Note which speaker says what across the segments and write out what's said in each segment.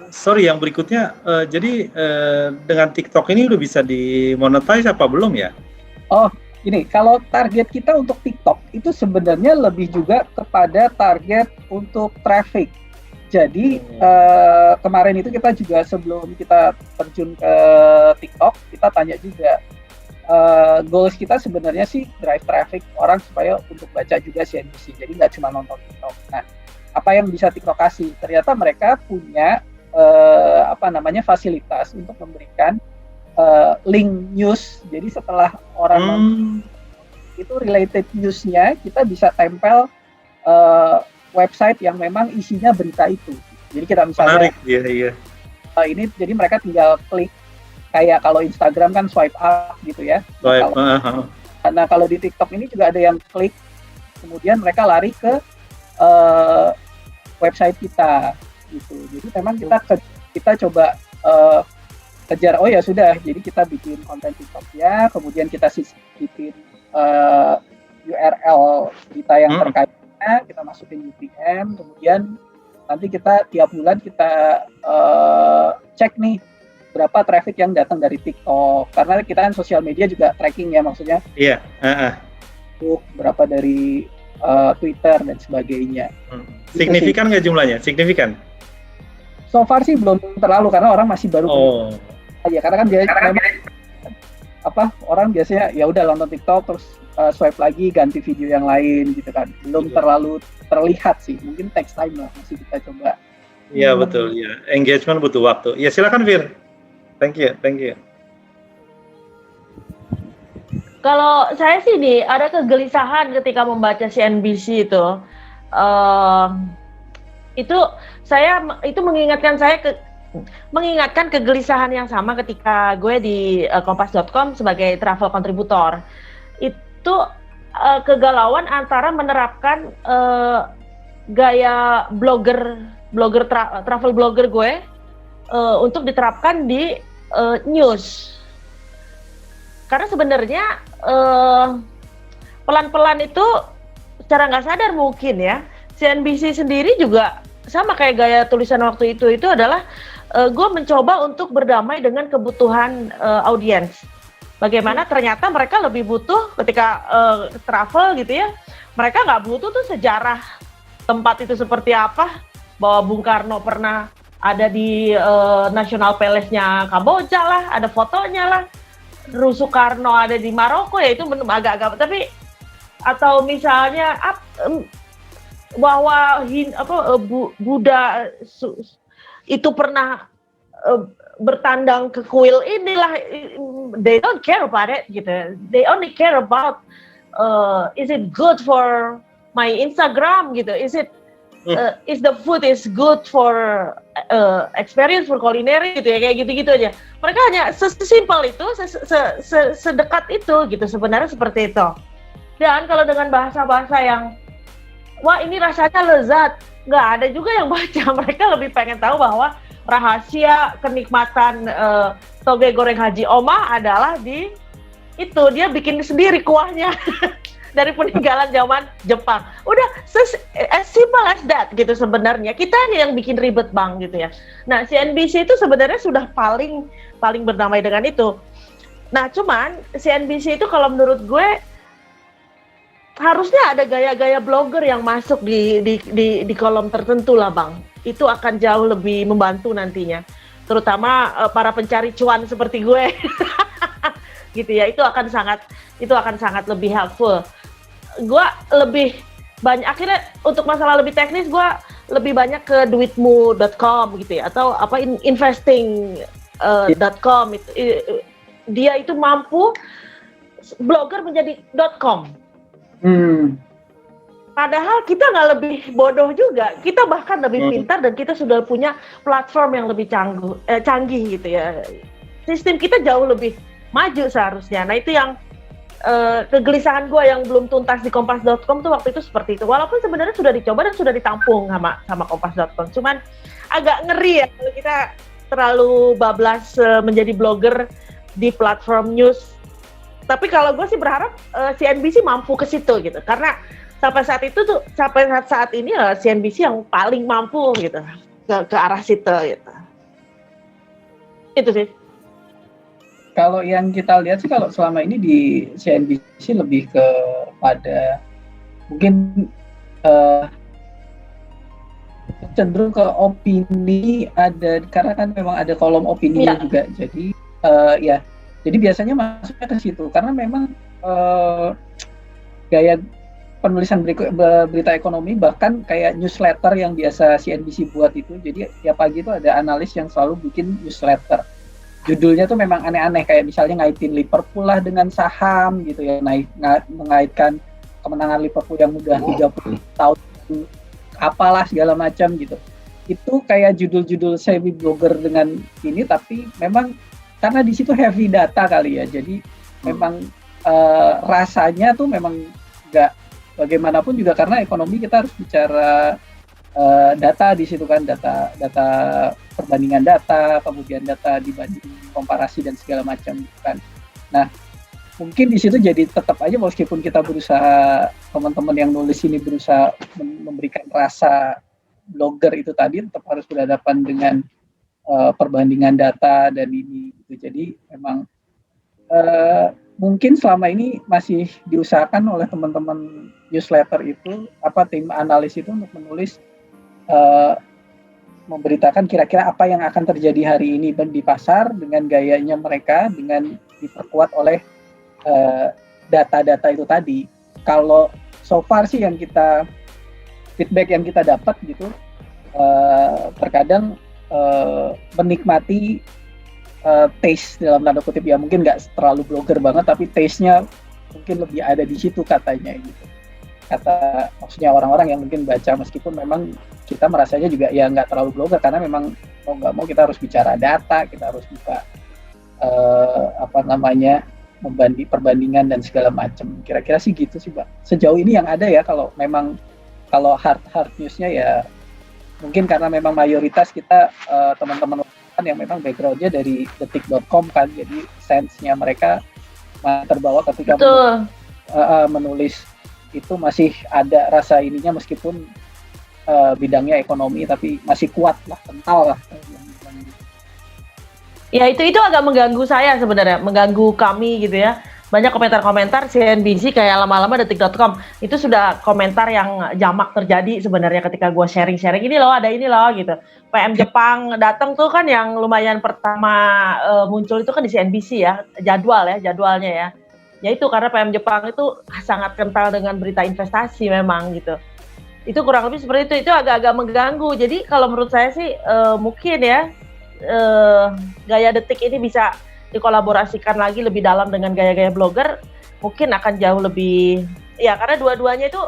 Speaker 1: Sorry, yang berikutnya, jadi dengan TikTok ini udah bisa dimonetize apa belum ya?
Speaker 2: Oh, ini kalau target kita untuk TikTok itu sebenarnya lebih juga kepada target untuk traffic. Jadi kemarin itu kita juga sebelum kita terjun ke TikTok, kita tanya juga goals kita sebenarnya sih drive traffic orang supaya untuk baca juga CNBC. Jadi nggak cuma nonton TikTok. Nah, apa yang bisa TikTok kasih? Ternyata mereka punya fasilitas untuk memberikan link news. Jadi setelah orang nonton itu related newsnya, kita bisa tempel website yang memang isinya berita itu. Jadi kita misalnya
Speaker 1: iya.
Speaker 2: Ini jadi mereka tinggal klik kayak kalau Instagram kan swipe up gitu ya. Nah kalau di TikTok ini juga ada yang klik, kemudian mereka lari ke website kita gitu. Jadi memang kita coba kejar, oh ya sudah, jadi kita bikin konten TikToknya, kemudian kita sisipin URL kita yang terkaitnya, kita masukin UTM, kemudian nanti kita tiap bulan kita cek nih berapa traffic yang datang dari TikTok, karena kita kan sosial media juga tracking ya, maksudnya
Speaker 1: iya,
Speaker 2: berapa dari Twitter dan sebagainya.
Speaker 1: Signifikan nggak jumlahnya? Signifikan?
Speaker 2: So far sih belum terlalu, karena orang masih baru ya, karena kan orang biasanya ya udah nonton TikTok terus swipe lagi ganti video yang lain gitu kan, belum terlalu terlihat sih, mungkin text time lah, masih kita coba.
Speaker 1: Iya betul ya, engagement butuh waktu. Ya silakan Fir. Thank you.
Speaker 3: Kalau saya sih ada kegelisahan ketika membaca CNBC itu. Itu mengingatkan kegelisahan yang sama ketika gue di kompas.com sebagai travel kontributor. Itu kegalauan antara menerapkan gaya travel blogger gue untuk diterapkan di news. Karena sebenarnya pelan-pelan itu secara nggak sadar mungkin ya, CNBC sendiri juga sama kayak gaya tulisan waktu itu adalah gue mencoba untuk berdamai dengan kebutuhan audiens. Bagaimana ternyata mereka lebih butuh ketika travel gitu ya, mereka nggak butuh tuh sejarah tempat itu seperti apa, bahwa Bung Karno pernah ada di National Palace-nya Kamboja lah, ada fotonya lah, Soekarno ada di Maroko, ya itu agak-agak, tapi atau misalnya bahwa Buddha itu pernah bertandang ke kuil inilah, they don't care about it gitu. They only care about is it good for my Instagram gitu. Is the food is good for experience for culinary gitu ya, kayak gitu-gitu aja. Mereka hanya sesimpel itu, sedekat itu gitu sebenarnya, seperti itu. Dan kalau dengan bahasa-bahasa yang wah ini rasanya lezat, nggak ada juga yang baca. Mereka lebih pengen tahu bahwa rahasia kenikmatan toge goreng Haji Oma adalah di itu, dia bikin sendiri kuahnya dari peninggalan zaman Jepang. Udah as simple as that gitu sebenarnya. Kita yang bikin ribet bang gitu ya. Nah CNBC itu sebenarnya sudah paling berdamai dengan itu. Nah cuman CNBC itu kalau menurut gue harusnya ada gaya-gaya blogger yang masuk di kolom tertentu lah bang. Itu akan jauh lebih membantu nantinya, terutama para pencari cuan seperti gue. Gitu ya, itu akan sangat lebih helpful. Gue lebih banyak, akhirnya untuk masalah lebih teknis gue lebih banyak ke duitmu.com gitu ya, atau investing.com. Dia itu mampu blogger menjadi .com. Padahal kita nggak lebih bodoh juga, kita bahkan lebih pintar dan kita sudah punya platform yang lebih canggih gitu ya. Sistem kita jauh lebih maju seharusnya. Nah itu yang kegelisahan gue yang belum tuntas di kompas.com tuh waktu itu seperti itu. Walaupun sebenarnya sudah dicoba dan sudah ditampung sama kompas.com, cuman agak ngeri ya kalau kita terlalu bablas menjadi blogger di platform news. Tapi kalau gue sih berharap CNBC mampu ke situ gitu, karena sampai saat ini CNBC yang paling mampu gitu ke arah situ gitu. Itu sih.
Speaker 2: Kalau yang kita lihat sih kalau selama ini di CNBC lebih kepada mungkin cenderung ke opini ada karena kan memang ada kolom opininya juga. Jadi ya jadi biasanya masuknya ke situ karena memang gaya penulisan berita ekonomi bahkan kayak newsletter yang biasa CNBC buat itu. Jadi tiap pagi itu ada analis yang selalu bikin newsletter. Judulnya tuh memang aneh-aneh kayak misalnya ngaitin Liverpool lah dengan saham gitu ya, mengaitkan kemenangan Liverpool yang udah 30 tahun apalah segala macam gitu. Itu kayak judul-judul semi blogger dengan ini, tapi memang karena di situ heavy data kali ya. Jadi memang rasanya tuh memang nggak bagaimanapun juga karena ekonomi kita harus bicara data di situ kan, data perbandingan data, kemudian data dibanding komparasi dan segala macam gitu kan. Nah, mungkin di situ jadi tetap aja meskipun kita berusaha, teman-teman yang nulis ini berusaha memberikan rasa blogger itu tadi tetap harus berhadapan dengan perbandingan data dan ini gitu. Jadi memang mungkin selama ini masih diusahakan oleh teman-teman newsletter itu tim analis itu untuk menulis memberitakan kira-kira apa yang akan terjadi hari ini di pasar dengan gayanya mereka dengan diperkuat oleh data-data itu tadi. Kalau so far sih yang feedback yang kita dapat gitu terkadang menikmati taste dalam tanda kutip ya, mungkin nggak terlalu blogger banget tapi taste-nya mungkin lebih ada di situ katanya gitu. Kata maksudnya orang-orang yang mungkin baca, meskipun memang kita merasanya juga ya nggak terlalu blogger karena memang mau nggak mau kita harus bicara data, kita harus buka perbandingan dan segala macam. Kira-kira sih gitu sih, Pak. Sejauh ini yang ada ya, kalau hard newsnya ya mungkin karena memang mayoritas kita teman-teman yang memang backgroundnya dari detik.com kan, jadi sense-nya mereka terbawa ketika menulis itu masih ada rasa ininya meskipun bidangnya ekonomi tapi masih kuat lah, kental lah.
Speaker 3: Ya itu agak mengganggu saya sebenarnya, mengganggu kami gitu ya. Banyak komentar-komentar CNBC kayak lama-lama detik.com itu sudah komentar yang jamak terjadi sebenarnya ketika gue sharing ini loh, ada ini loh gitu. PM Jepang datang tuh kan yang lumayan pertama muncul itu kan di CNBC ya, jadwalnya ya. Ya itu karena PM Jepang itu sangat kental dengan berita investasi memang gitu. Itu kurang lebih seperti itu agak-agak mengganggu. Jadi kalau menurut saya sih mungkin ya gaya detik ini bisa dikolaborasikan lagi lebih dalam dengan gaya-gaya blogger, mungkin akan jauh lebih ya, karena dua-duanya itu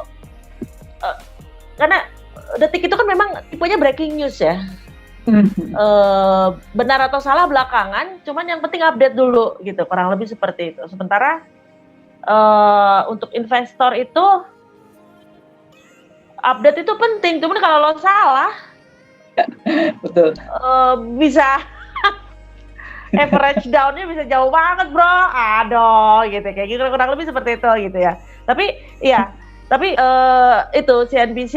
Speaker 3: karena detik itu kan memang tipenya breaking news ya. Benar atau salah belakangan, cuman yang penting update dulu gitu, kurang lebih seperti itu. Sementara untuk investor itu update itu penting, cuman kalau lo salah
Speaker 2: betul
Speaker 3: bisa average down-nya bisa jauh banget bro, aduh gitu, kayak gitu kurang lebih seperti itu gitu ya. Tapi itu CNBC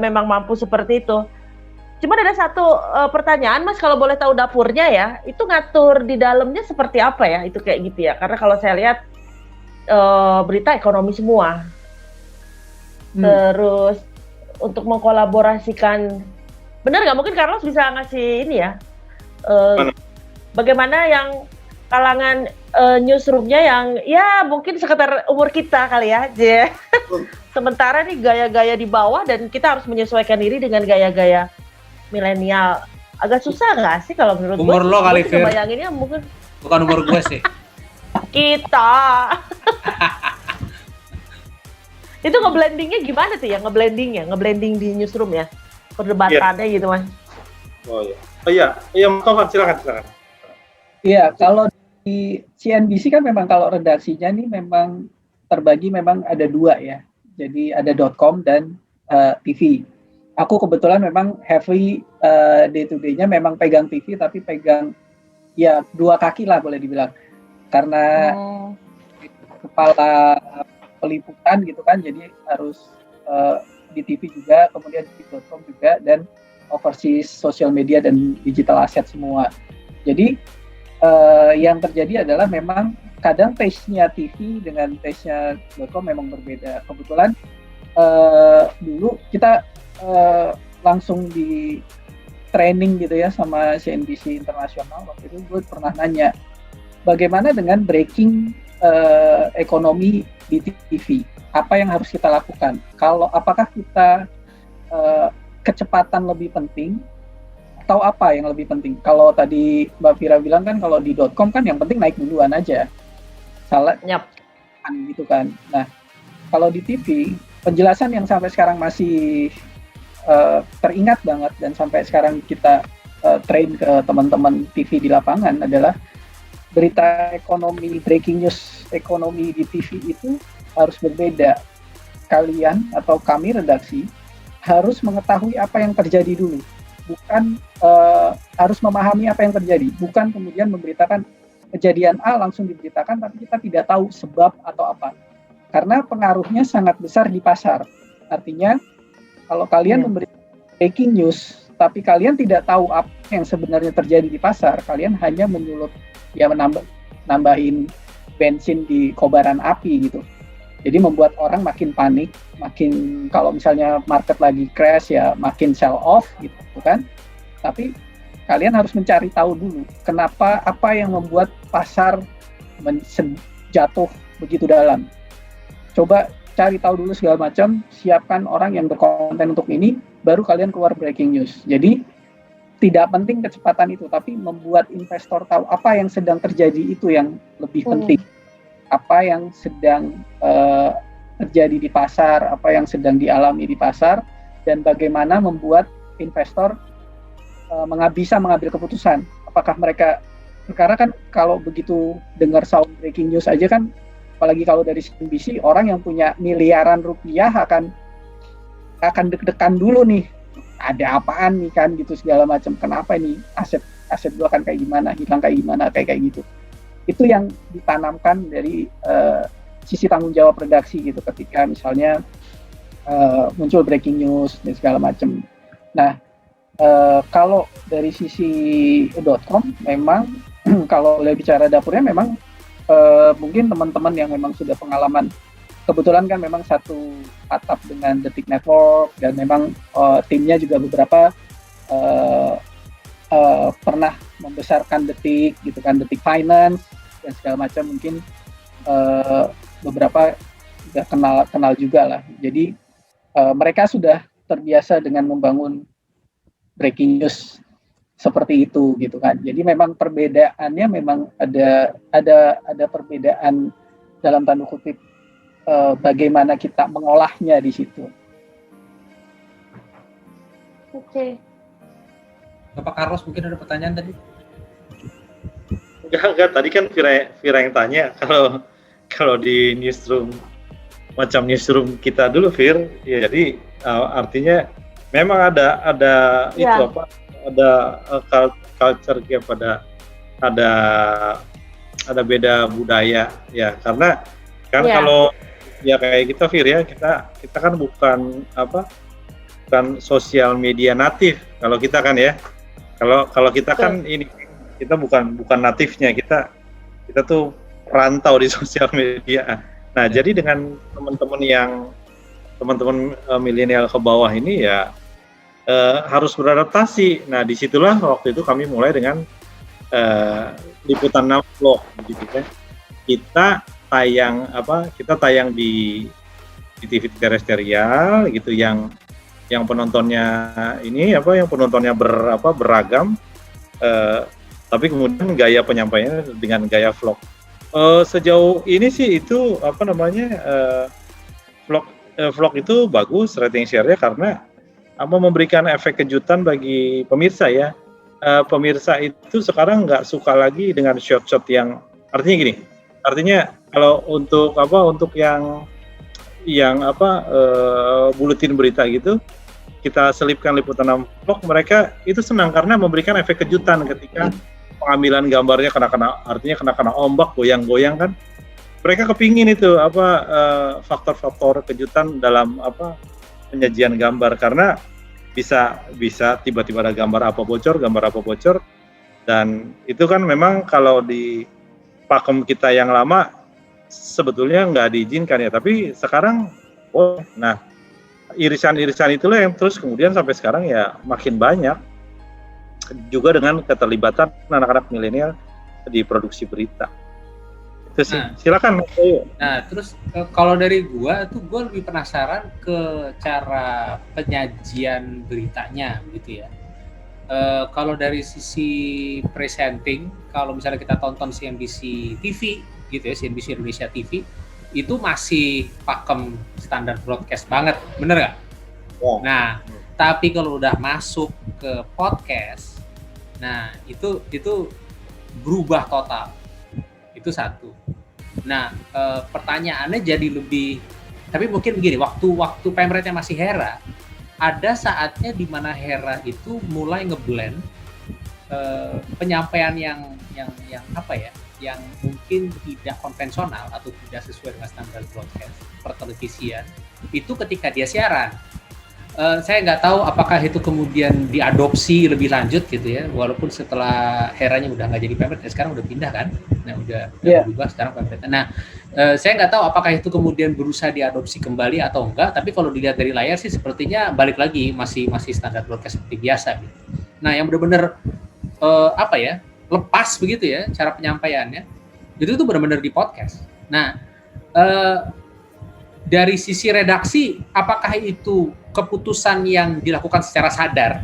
Speaker 3: memang mampu seperti itu. Cuma ada satu pertanyaan Mas, kalau boleh tahu dapurnya ya, itu ngatur di dalamnya seperti apa ya, itu kayak gitu ya, karena kalau saya lihat berita ekonomi semua. Terus untuk mengkolaborasikan, benar nggak, mungkin Carlos bisa ngasih ini ya, bagaimana yang kalangan newsroomnya yang ya mungkin sekitar umur kita kali ya, sementara nih gaya-gaya di bawah dan kita harus menyesuaikan diri dengan gaya-gaya milenial. Agak susah nggak sih kalau menurut
Speaker 4: umur
Speaker 3: gue?
Speaker 4: Umur lo kali, Fir.
Speaker 3: Bayanginnya mungkin
Speaker 4: bukan umur gue sih.
Speaker 3: Kita itu ngeblendingnya gimana tuh ya, ngeblending di newsroom ya, perdebatannya gitu Mas.
Speaker 1: Oh iya, Taufan silakan.
Speaker 2: Iya, kalau di CNBC kan memang kalau redaksinya nih memang terbagi, memang ada dua ya. Jadi ada .com dan TV. Aku kebetulan memang heavy day to day-nya memang pegang TV, tapi pegang ya dua kaki lah boleh dibilang. Karena kepala peliputan gitu kan, jadi harus di TV juga, kemudian di .com juga, dan overseas social media dan digital asset semua. Jadi yang terjadi adalah memang kadang taste-nya TV dengan taste-nya .com memang berbeda. Kebetulan dulu kita langsung di training gitu ya sama CNBC Internasional. Waktu itu gue pernah nanya, bagaimana dengan breaking ekonomi di TV? Apa yang harus kita lakukan? Apakah kita kecepatan lebih penting atau apa yang lebih penting? Kalau tadi Mbak Vira bilang kan kalau di .com kan yang penting naik duluan aja. Salah gitu kan. Nah, kalau di TV penjelasan yang sampai sekarang masih teringat banget dan sampai sekarang kita train ke teman-teman TV di lapangan adalah berita ekonomi, breaking news ekonomi di TV itu harus berbeda. Kalian atau kami redaksi harus mengetahui apa yang terjadi dulu, bukan harus memahami apa yang terjadi, bukan kemudian memberitakan kejadian A langsung diberitakan tapi kita tidak tahu sebab atau apa, karena pengaruhnya sangat besar di pasar. Artinya kalau kalian memberi breaking news tapi kalian tidak tahu apa yang sebenarnya terjadi di pasar, kalian hanya menyulut ya nambahin bensin di kobaran api gitu. Jadi membuat orang makin panik, makin kalau misalnya market lagi crash ya makin sell off gitu kan. Tapi kalian harus mencari tahu dulu kenapa, apa yang membuat pasar jatuh begitu dalam. Coba cari tahu dulu segala macam, siapkan orang yang berkonten untuk ini, baru kalian keluar breaking news. Jadi tidak penting kecepatan itu, tapi membuat investor tahu apa yang sedang terjadi itu yang lebih penting. Apa yang sedang terjadi di pasar, apa yang sedang dialami di pasar, dan bagaimana membuat investor bisa mengambil keputusan. Apakah mereka, karena kan kalau begitu dengar sound breaking news aja kan, apalagi kalau dari CNBC, orang yang punya miliaran rupiah akan deg-degan dulu nih, ada apaan nih kan gitu segala macam, kenapa ini aset gua akan kayak gimana, hilang kayak gimana, kayak gitu. Itu yang ditanamkan dari sisi tanggung jawab redaksi gitu ketika misalnya muncul breaking news dan segala macam. Nah, kalau dari sisi .com memang kalau bicara dapurnya memang mungkin teman-teman yang memang sudah pengalaman, kebetulan kan memang satu atap dengan Detik Network dan memang timnya juga beberapa pernah membesarkan Detik gitu kan, Detik Finance dan segala macam, mungkin beberapa sudah kenal juga lah. Jadi mereka sudah terbiasa dengan membangun breaking news seperti itu gitu kan. Jadi memang perbedaannya memang ada perbedaan dalam tanda kutip bagaimana kita mengolahnya di situ.
Speaker 3: Oke.
Speaker 4: Bapak Carlos mungkin ada pertanyaan tadi?
Speaker 1: Enggak, tadi kan Vira yang tanya kalau di newsroom macam newsroom kita dulu, Vir, ya jadi artinya memang ada itu apa? Ada culture gap, ada beda budaya ya, karena kan kalau ya kayak kita, Vir ya, kita kan bukan sosial media natif kalau kita kan ya. Kalau kita kan ini kita bukan natifnya, kita tuh rantau di sosial media. Nah, jadi dengan teman-teman milenial ke bawah ini ya harus beradaptasi. Nah, disitulah waktu itu kami mulai dengan liputan vlog gitu kan. Kita tayang di TV terrestrial gitu, yang penontonnya beragam, tapi kemudian gaya penyampaiannya dengan gaya vlog. Sejauh ini sih itu vlog itu bagus rating share-nya karena memberikan efek kejutan bagi pemirsa ya. Pemirsa itu sekarang nggak suka lagi dengan shot-shot yang artinya kalau untuk yang buletin berita gitu, kita selipkan liputan vlog, mereka itu senang karena memberikan efek kejutan ketika pengambilan gambarnya kena ombak, goyang-goyang kan. Mereka kepingin itu faktor-faktor kejutan dalam penyajian gambar, karena bisa tiba-tiba ada gambar apa bocor, Dan itu kan memang kalau di pakem kita yang lama sebetulnya nggak diizinkan ya, tapi sekarang nah irisan-irisan itulah yang terus kemudian sampai sekarang ya makin banyak juga dengan keterlibatan anak-anak milenial di produksi berita. Itu sih. Silakan Mas Bayu.
Speaker 4: Nah, terus kalau dari gua lebih penasaran ke cara penyajian beritanya gitu ya. Kalau dari sisi presenting, kalau misalnya kita tonton CNBC TV gitu ya, CNBC Indonesia TV, itu masih pakem standar broadcast banget, bener nggak?
Speaker 1: Oh.
Speaker 4: Nah, tapi kalau udah masuk ke podcast, nah itu berubah total. Itu satu. Nah, pertanyaannya jadi lebih, tapi mungkin begini, waktu pemretnya masih Hera, ada saatnya di mana Hera itu mulai ngeblend penyampaian yang apa ya, yang mungkin tidak konvensional atau tidak sesuai dengan standar broadcast pertelevisian itu ketika dia siaran. Saya nggak tahu apakah itu kemudian diadopsi lebih lanjut gitu ya, walaupun setelah Heranya udah nggak jadi pemret, sekarang udah pindah kan, nah udah berubah sekarang pemret. Nah, saya nggak tahu apakah itu kemudian berusaha diadopsi kembali atau enggak, tapi kalau dilihat dari layar sih sepertinya balik lagi masih standar broadcast seperti biasa gitu. Nah, yang benar-benar apa ya, lepas begitu ya cara penyampaiannya, itu benar-benar di podcast. Nah, dari sisi redaksi, apakah itu keputusan yang dilakukan secara sadar,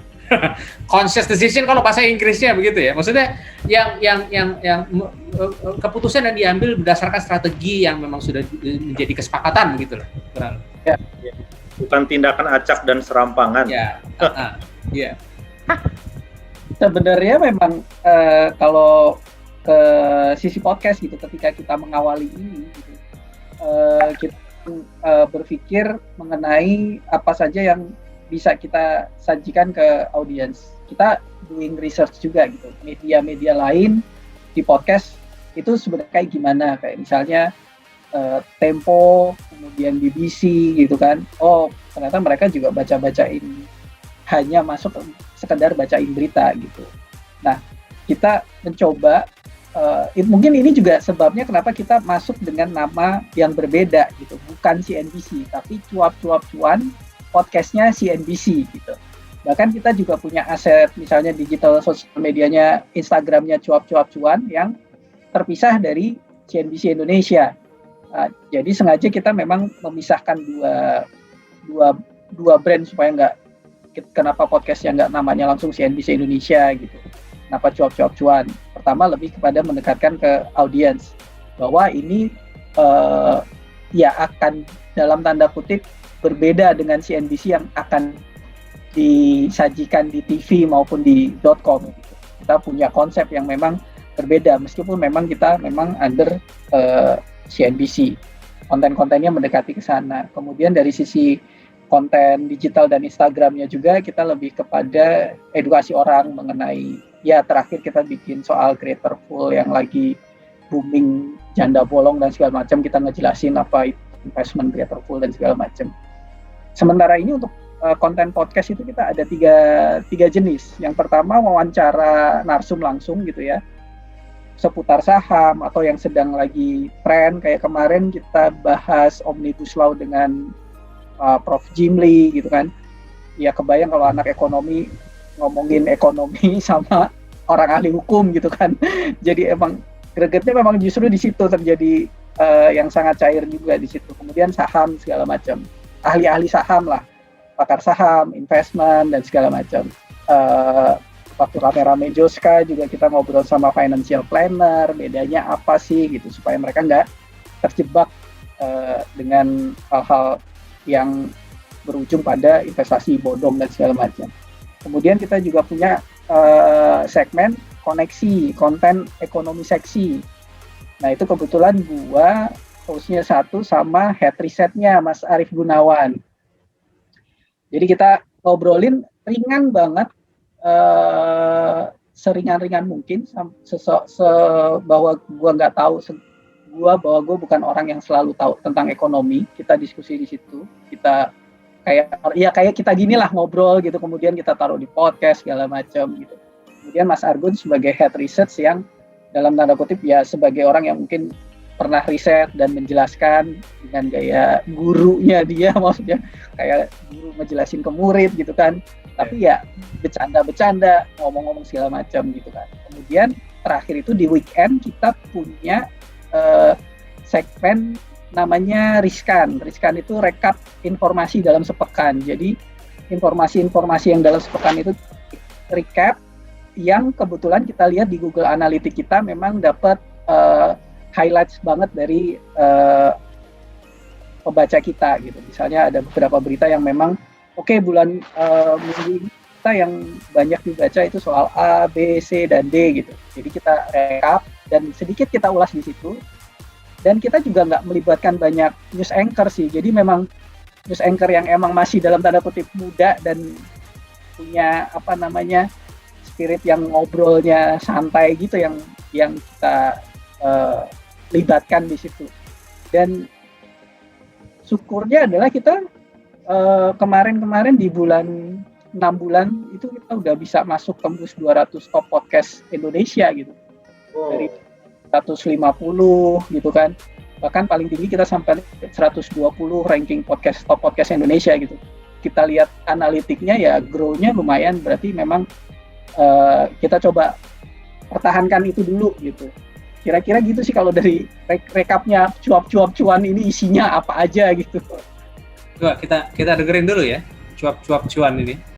Speaker 4: conscious decision kalau bahasa Inggrisnya begitu ya, maksudnya yang keputusan yang diambil berdasarkan strategi yang memang sudah menjadi kesepakatan begitu loh.
Speaker 1: Ya. Bukan tindakan acak dan serampangan.
Speaker 4: Ya. Iya.
Speaker 2: Sebenarnya memang kalau ke sisi podcast gitu, ketika kita mengawali ini gitu, kita berpikir mengenai apa saja yang bisa kita sajikan ke audiens. Kita doing research juga gitu. Media-media lain di podcast itu sebenarnya kayak gimana? Kayak misalnya Tempo, kemudian BBC gitu kan. Oh, ternyata mereka juga baca-bacain, hanya masuk sekedar bacain berita gitu. Nah, kita mencoba mungkin ini juga sebabnya kenapa kita masuk dengan nama yang berbeda gitu, bukan CNBC tapi cuap-cuap cuan, podcastnya CNBC gitu. Bahkan kita juga punya aset misalnya digital sosial medianya, Instagramnya cuap-cuap cuan yang terpisah dari CNBC Indonesia. Jadi sengaja kita memang memisahkan dua brand supaya nggak, kenapa podcastnya nggak namanya langsung CNBC Indonesia gitu. Kenapa cuap-cuap cuan? Pertama lebih kepada mendekatkan ke audiens bahwa ini ya akan dalam tanda kutip berbeda dengan CNBC yang akan disajikan di TV maupun di .com gitu. Kita punya konsep yang memang berbeda meskipun memang kita memang under CNBC. Konten-kontennya mendekati ke sana. Kemudian dari sisi konten digital dan Instagramnya juga kita lebih kepada edukasi orang mengenai, ya terakhir kita bikin soal creator pool yang lagi booming, janda bolong dan segala macam, kita ngejelasin apa itu investment creator pool dan segala macam. Sementara ini untuk konten podcast itu kita ada tiga jenis. Yang pertama wawancara narsum langsung gitu ya, seputar saham atau yang sedang lagi tren, kayak kemarin kita bahas Omnibus Law dengan Prof. Jimli gitu kan. Ya kebayang kalau anak ekonomi ngomongin ekonomi sama orang ahli hukum gitu kan. Jadi emang gregetnya memang justru di situ terjadi yang sangat cair juga di situ. Kemudian saham segala macam, ahli-ahli saham lah, pakar saham, investment dan segala macam. Waktu rame-rame Joska juga kita ngobrol sama financial planner, bedanya apa sih gitu supaya mereka nggak terjebak dengan hal-hal yang berujung pada investasi bodong dan segala macam. Kemudian kita juga punya segmen koneksi, konten ekonomi seksi. Nah itu kebetulan gua hostnya satu sama head risetnya Mas Arief Gunawan. Jadi kita ngobrolin ringan banget, seringan-ringan mungkin, bahwa gua nggak tahu, bahwa gue bukan orang yang selalu tahu tentang ekonomi. Kita diskusi di situ, kita kayak kita gini lah ngobrol gitu, kemudian kita taruh di podcast segala macam gitu. Kemudian Mas Argun sebagai head research yang dalam tanda kutip ya sebagai orang yang mungkin pernah riset dan menjelaskan dengan gaya gurunya dia, maksudnya kayak guru ngejelasin ke murid gitu kan. Tapi ya bercanda-bercanda, ngomong-ngomong segala macam gitu kan. Kemudian terakhir itu di weekend kita punya segmen namanya Riskan. Riskan itu rekap informasi dalam sepekan. Jadi informasi-informasi yang dalam sepekan itu recap yang kebetulan kita lihat di Google Analytics kita memang dapat highlights banget dari pembaca kita gitu. Misalnya ada beberapa berita yang memang bulan minggu ini kita yang banyak dibaca itu soal A, B, C, dan D gitu. Jadi kita rekap dan sedikit kita ulas di situ. Dan kita juga nggak melibatkan banyak news anchor sih. Jadi memang news anchor yang emang masih dalam tanda kutip muda dan punya spirit yang ngobrolnya santai gitu yang kita libatkan di situ. Dan syukurnya adalah kita kemarin di 6 bulan itu kita udah bisa masuk tembus 200 top podcast Indonesia gitu. Dari 150 gitu kan. Bahkan paling tinggi kita sampai 120 ranking top podcast Indonesia gitu. Kita lihat analitiknya ya grow-nya lumayan, berarti memang kita coba pertahankan itu dulu gitu. Kira-kira gitu sih kalau dari rekapnya cuap-cuap cuan ini isinya apa aja gitu.
Speaker 4: Coba kita dengerin dulu ya, cuap-cuap cuan ini.